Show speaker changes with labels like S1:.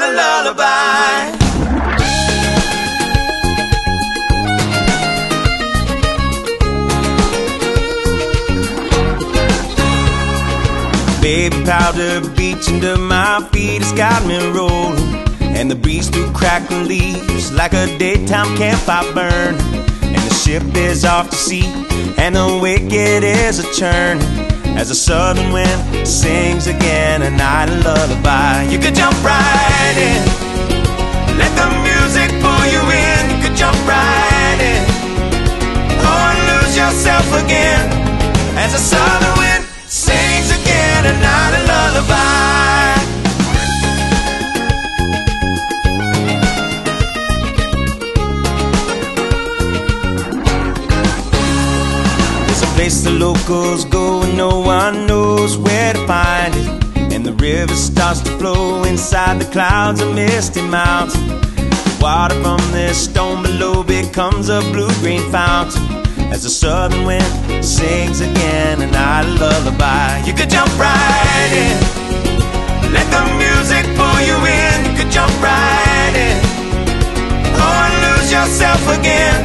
S1: a lullaby. Baby powder beach under my feet has got me rolling, and the breeze through crackling leaves like a daytime campfire burn. And the ship is off to sea, and the wicked is a churn, as the southern wind sings again a night of lullaby. You could jump right in, let the music pull you in. You could jump right in, oh, and lose yourself again, as the southern wind sings again a night of lullaby. There's a place the locals go and no one knows where to find it, and the river starts to flow inside the clouds of misty mountain. The water from this stone below becomes a blue-green fountain, as the southern wind sings again a night of lullaby. You could jump right in, let the music pull you in. You could jump right in, oh, and lose yourself again,